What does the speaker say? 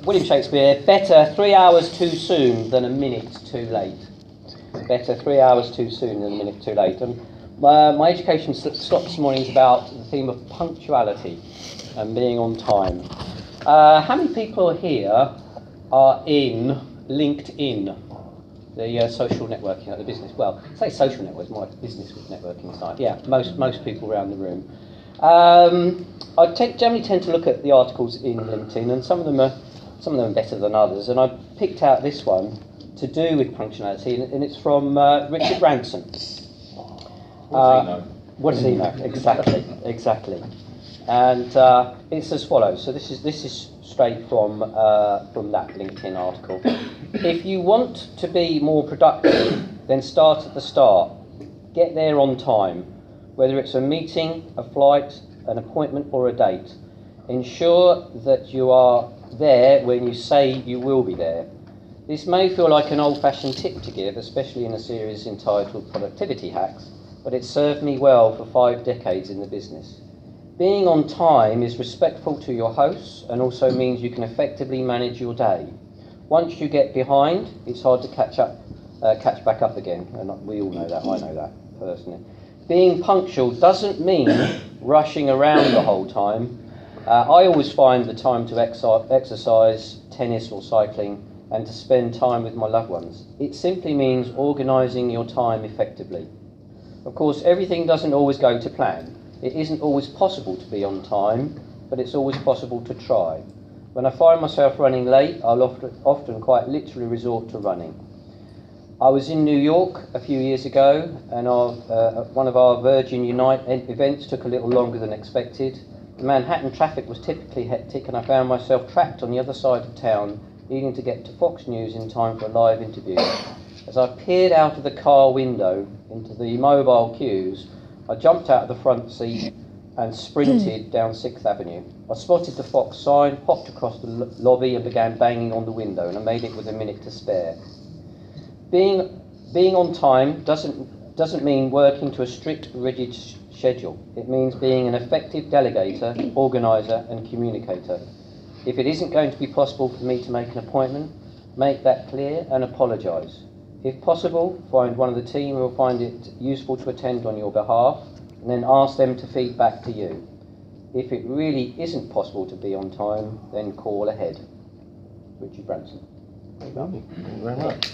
William Shakespeare, better 3 hours too soon than a minute too late. Better 3 hours too soon than a minute too late. And my education slot this morning is about the theme of punctuality and being on time. How many people here are in LinkedIn, the social networking, the business? Well, say social networks, my business networking site. Yeah, most people around the room. I generally tend to look at the articles in LinkedIn, and some of them are better than others. And I picked out this one to do with punctuality, and it's from Richard Branson. What does he know? Exactly. And it's as follows. So this is straight from that LinkedIn article. If you want to be more productive, then start at the start. Get there on time. Whether it's a meeting, a flight, an appointment or a date, ensure that you are there when you say you will be there. This may feel like an old-fashioned tip to give, especially in a series entitled Productivity Hacks, but it served me well for 5 decades in the business. Being on time is respectful to your hosts and also means you can effectively manage your day. Once you get behind, it's hard to catch back up again, and we all know that, I know that personally. Being punctual doesn't mean rushing around the whole time. I always find the time to exercise, tennis or cycling, and to spend time with my loved ones. It simply means organising your time effectively. Of course, everything doesn't always go to plan. It isn't always possible to be on time, but it's always possible to try. When I find myself running late, I'll often quite literally resort to running. I was in New York a few years ago, and one of our Virgin Unite events took a little longer than expected. The Manhattan traffic was typically hectic, and I found myself trapped on the other side of town, needing to get to Fox News in time for a live interview. As I peered out of the car window into the mobile queues, I jumped out of the front seat and sprinted down 6th Avenue. I spotted the Fox sign, hopped across the lobby and began banging on the window, and I made it with a minute to spare. Being on time doesn't mean working to a strict, rigid schedule. It means being an effective delegator, organiser and communicator. If it isn't going to be possible for me to make an appointment, make that clear and apologise. If possible, find one of the team who will find it useful to attend on your behalf, and then ask them to feed back to you. If it really isn't possible to be on time, then call ahead. Richard Branson. Thank you very much.